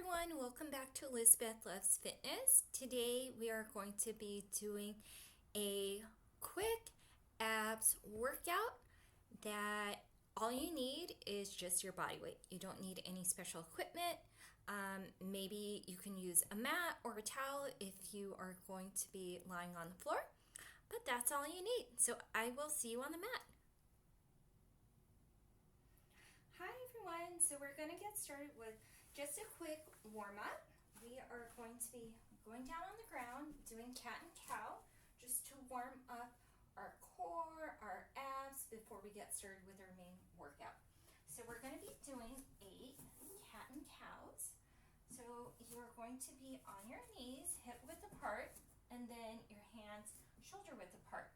everyone, welcome back to Elizabeth Loves Fitness. Today we are going to be doing a quick abs workout that all you need is just your body weight. You don't need any special equipment. Maybe you can use a mat or a towel if you are going to be lying on the floor, but that's all you need. So I will see you on the mat. Hi everyone, so we're going to get started with just a quick warm-up. We are going to be going down on the ground, doing cat and cow, just to warm up our core, our abs, before we get started with our main workout. So we're going to be doing 8 cat and cows. So you're going to be on your knees, hip width apart, and then your hands shoulder width apart.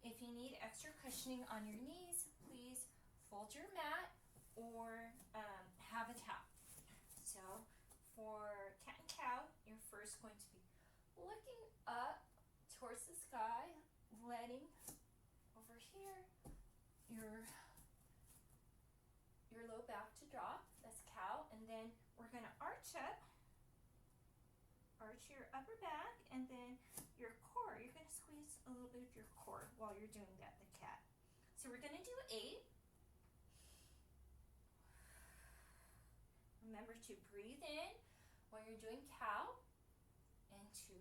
If you need extra cushioning on your knees, please fold your mat or have a towel. So for cat and cow, you're first going to be looking up towards the sky, letting over here your low back to drop. That's cow. And then we're going to arch up, arch your upper back, and then your core. You're going to squeeze a little bit of your core while you're doing that, the cat. So we're going to do 8. Remember to breathe in when you're doing cow and to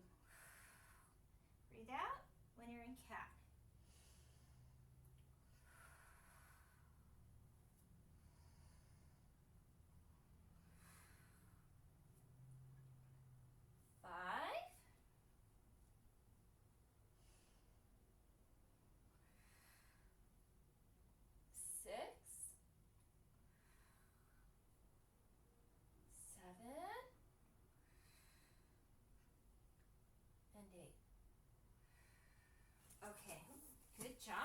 breathe out when you're in cat. Five, 6, 7, and 8. Okay, good job.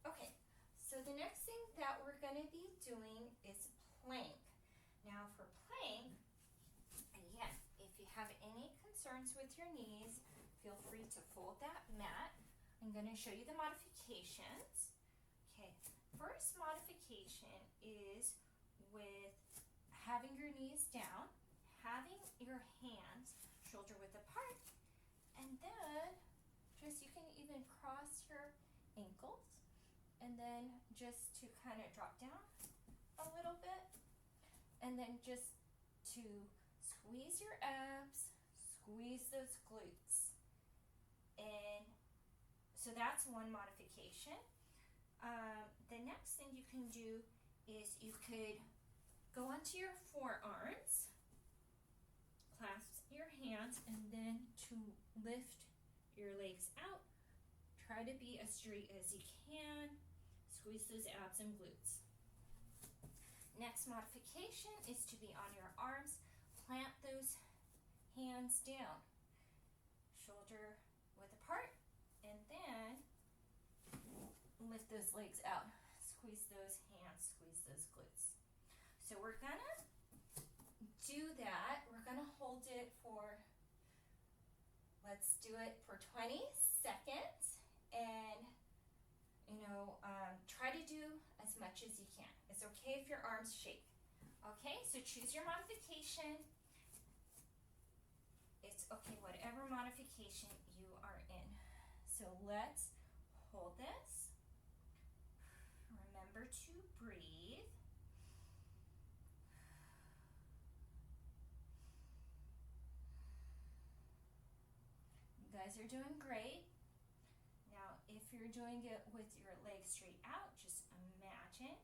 Okay, so the next thing that we're going to be doing is plank. Now for plank, again, if you have any concerns with your knees, feel free to fold that mat. I'm going to show you the modifications. Okay, first modification is with having your knees down, having your hands shoulder width apart, and then just you can even cross your ankles and then just to kind of drop down a little bit, and then just to squeeze your abs, squeeze those glutes. And so that's one modification. The next thing you can do is you could go onto your forearms, clasp your hands, and then to lift your legs out. Try to be as straight as you can. Squeeze those abs and glutes. Next modification is to be on your arms. Plant those hands down, shoulder width apart, and then lift those legs out. Squeeze those hands, squeeze those glutes. So we're gonna do that. We're gonna hold it for, let's do it for 20 seconds, and try to do as much as you can. It's okay if your arms shake. Okay, so choose your modification. It's okay, whatever modification you are in. So let's hold this. Remember to breathe. You guys are doing great. Now, if you're doing it with your legs straight out, just imagine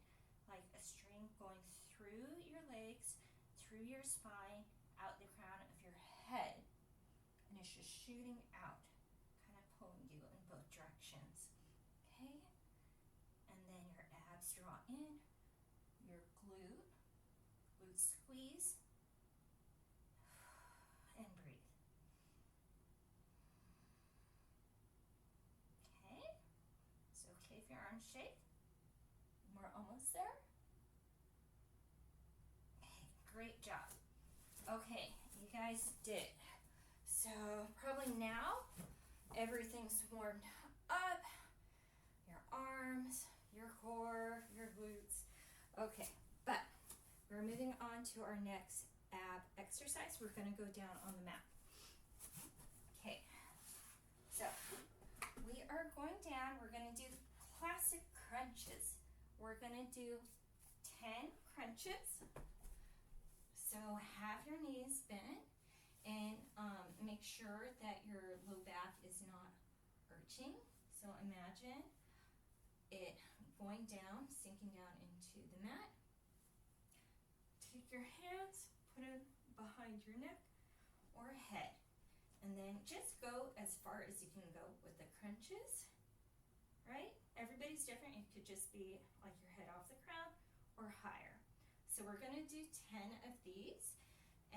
like a string going through your legs, through your spine, out the crown of your head, and it's just shooting out, kind of pulling you in both directions. Okay? And then your abs draw in, your glute squeeze, and breathe. Okay? It's okay if your arms shake. We're almost there. Okay, great job. Okay, you guys did. So probably now everything's warmed up. Your arms, your core, your glutes. Okay, but we're moving on to our next ab exercise. exercise, we're gonna go down on the mat. Okay, so we are going down, we're gonna do classic crunches. We're gonna do 10 crunches. So have your knees bent and make sure that your low back is not arching. So imagine it going down, sinking down into the mat. Take your hands, put them behind your neck or head, and then just go as far as you can go with the crunches, right? Everybody's different. It could just be like your head off the ground or higher. So we're gonna do 10 of these,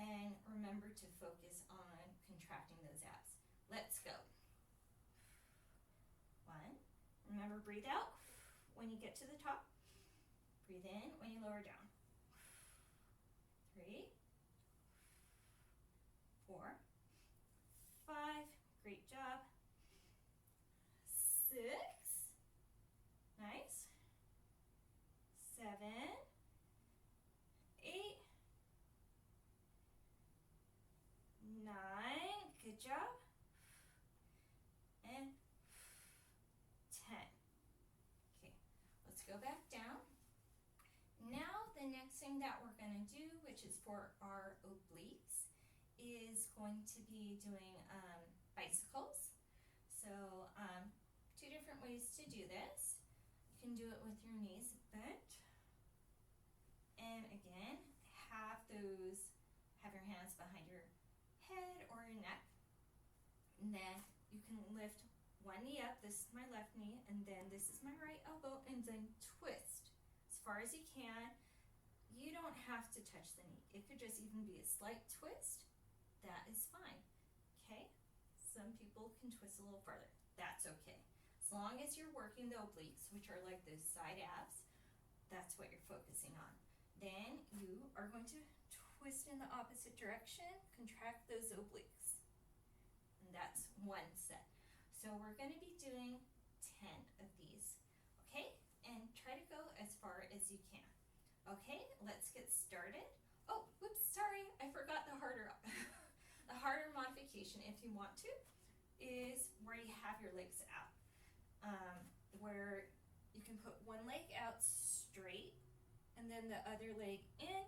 and remember to focus on contracting those abs. Let's go. 1, remember breathe out when you get to the top. Breathe in when you lower down. 3, 4, 5, great job. 6, nice. 7, 8, 9, good job. And 10. Okay, let's go back down. Now the next thing that we're going to do, which is for our obliques, is going to be doing bicycles. So 2 different ways to do this. You can do it with your knees bent. And again, have your hands behind your head or your neck. And then you can lift one knee up, this is my left knee, and then this is my right elbow, and then twist as far as you can. You don't have to touch the knee. It could just even be a slight twist. That is fine, okay? Some people can twist a little further. That's okay. As long as you're working the obliques, which are like those side abs, that's what you're focusing on. Then you are going to twist in the opposite direction, contract those obliques. And that's 1 set. So we're going to be doing 10 of these, okay? And try to go as far as you can. Okay, let's get started. Oh, whoops, sorry, I forgot the harder the harder modification, if you want to, is where you have your legs out. Where you can put one leg out straight, and then the other leg in,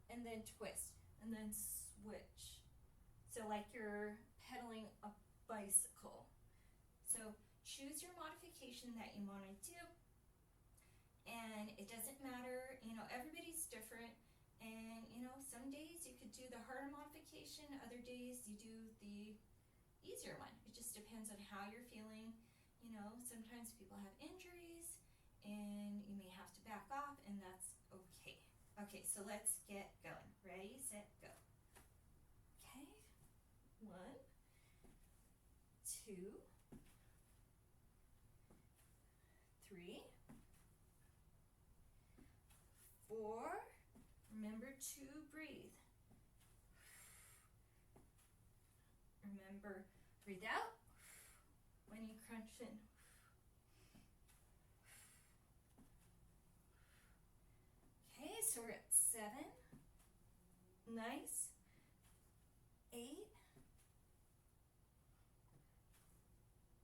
and then twist, and then switch. So like you're pedaling a bicycle. So choose your modification that you want to do, and it doesn't matter, everybody's different, and some days you could do the harder modification, other days you do the easier one. It just depends on how you're feeling. Sometimes people have injuries and you may have to back off, and that's okay. Okay, so let's get going. Ready, set, go. Okay, 1, 2, 3, 4, remember to breathe. Remember, breathe out when you crunch in. Okay, so we're at 7, nice. 8,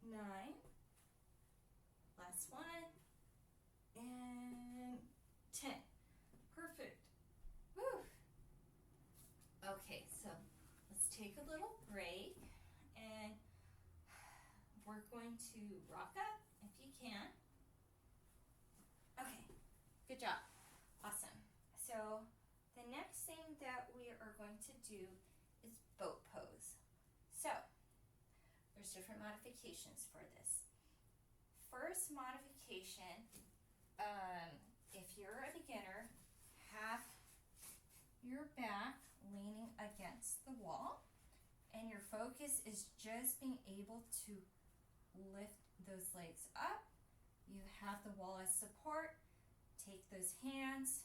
9, last one, and 10. Perfect. Woo. Okay, so let's take a little break, and we're going to rock up if you can. Okay, good job. Awesome. So the next thing that we are going to do is boat pose. So there's different modifications for this. First modification, if you're a beginner, have your back leaning against the wall, and your focus is just being able to lift those legs up. You have the wall as support. Take those hands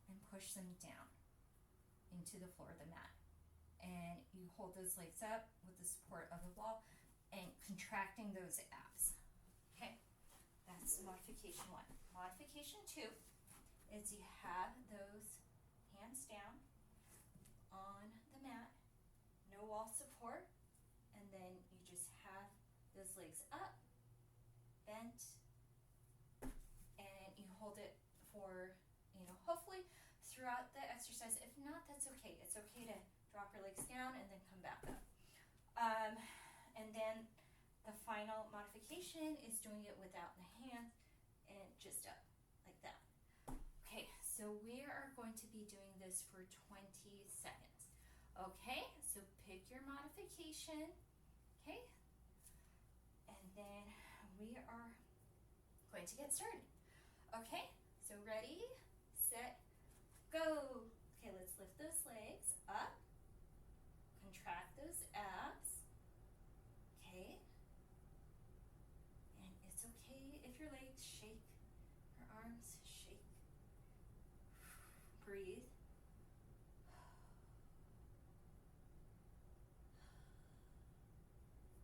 and push them down into the floor of the mat. And you hold those legs up with the support of the wall and contracting those abs. Okay, that's modification 1. Modification 2 is you have those hands down on before, and then you just have those legs up, bent, and you hold it for, hopefully throughout the exercise. If not, that's okay. It's okay to drop your legs down and then come back up. And then the final modification is doing it without the hand and just up like that. Okay, so we are going to be doing this for 20 seconds. Okay, so pick your modification. Okay, and then we are going to get started. Okay, so ready, set, go. Okay, let's lift those legs up, contract those abs. Okay, and it's okay if your legs shake, your arms shake. Breathe.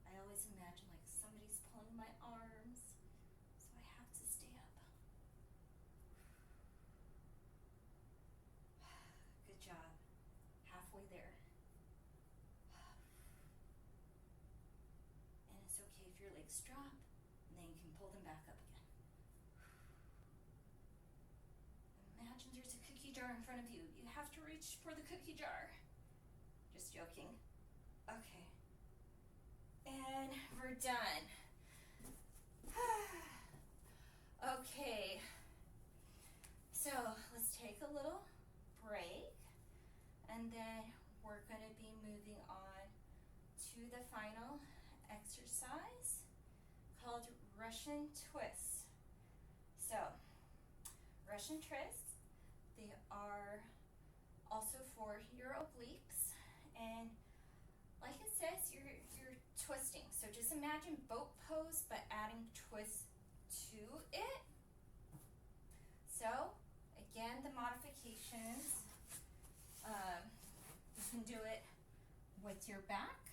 I always imagine like somebody's pulling my arms, so I have to stay up. Good job. Halfway there. And it's okay if your legs drop, and then you can pull them back up again. Imagine there's a cookie jar in front of you. You have to reach for the cookie jar. Just joking. Okay. And we're done. Okay. So let's take a little break, and then we're going to be moving on to the final exercise called Russian twists. So, Russian twists, they are also for your obliques, and like it says, you're twisting. So just imagine boat pose, but adding twists to it. So again, the modifications, you can do it with your back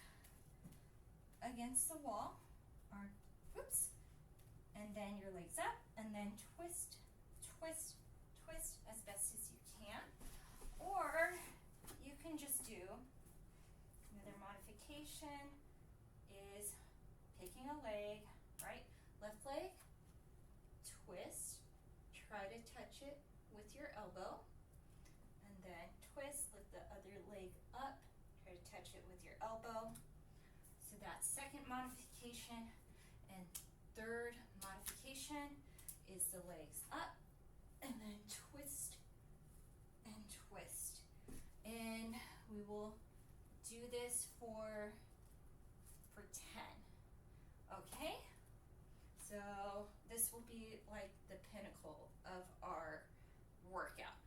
against the wall, or whoops, and then your legs up, and then twist, twist, twist as best as you can. Or you can just do, another modification is picking a leg, right? Left leg, twist, try to touch it with your elbow, and then twist, lift the other leg up, try to touch it with your elbow. So that's second modification. And third modification is the legs up, and then twist and twist. And we will do this for 10. Okay? So this will be like the pinnacle of our workout,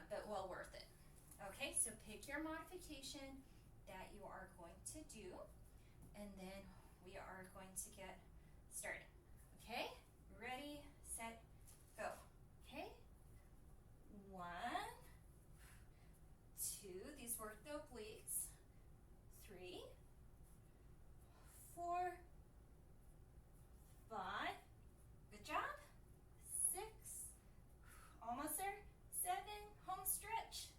but well worth it. Okay, so pick your modification that you are going to do, and then we are going to get started. Okay, ready, set, go. Okay, 1, 2, these work the obliques. 3, 4, 5, good job. 6, almost there. 7, home stretch.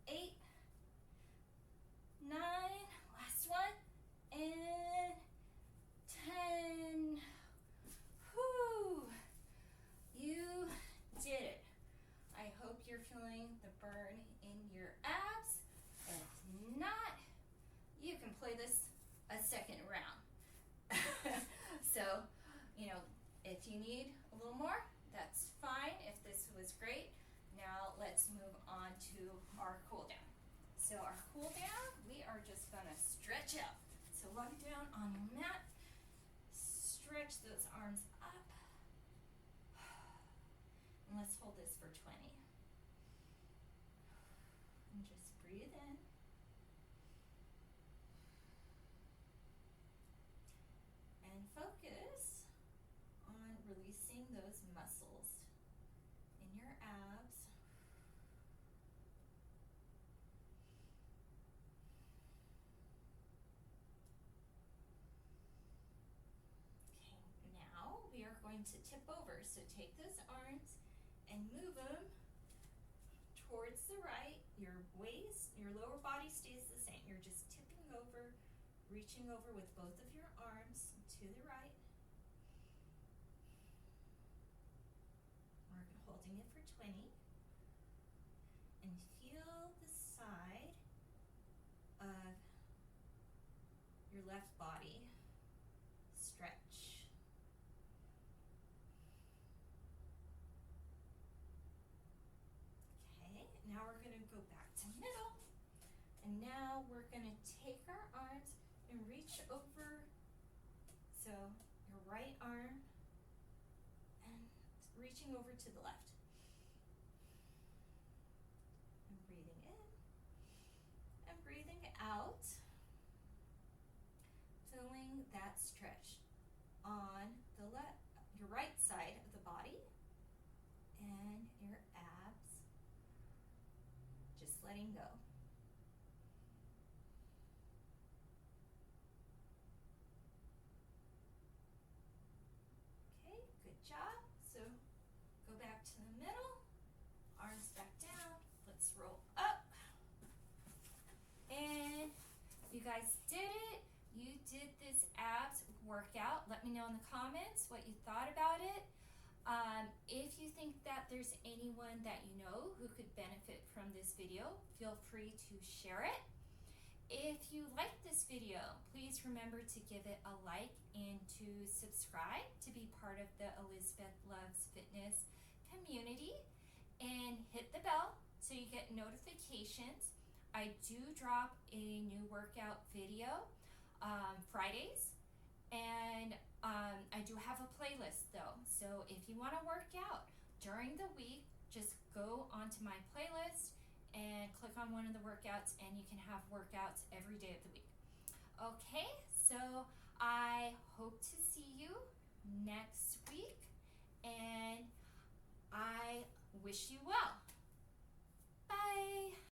8, 9, last one, and 10. Whew, you did it. I hope you're feeling the burn in your abs. If not, you can play this a second round. So, if you need a little more, that's fine. If this was great, now let's move on to our cool down. So our cool down, we are just gonna stretch out. So lie down on your mat, stretch those arms up, and let's hold this for 20. And just breathe in. And focus on releasing those muscles in your abs. Okay, now we are going to tip over. So take those arms and move them towards the right your waist, your lower body stays the same. You're just tipping over, reaching over with both of your arms to the right. We're holding it for 20. And feel the side of your left body stretch. Okay, now we're going to go back to middle. And now we're going to take our arms and reach over. So your right arm and reaching over to the left. And breathing in and breathing out. Feeling that stretch on the your right side of the body and your abs. Just letting go. Okay, good job. So go back to the middle, arms back down. Let's roll up. And you guys did it. You did this abs workout. Let me know in the comments what you thought about it. If you think that there's anyone that you know who could benefit from this video, feel free to share it. If you like this video, please remember to give it a like and to subscribe to be part of the Elizabeth Loves Fitness community, and hit the bell so you get notifications. I do drop a new workout video Fridays, and I do have a playlist though, so if you want to work out during the week, just go onto my playlist and click on one of the workouts, and you can have workouts every day of the week. Okay, so I hope to see you next week, and I wish you well.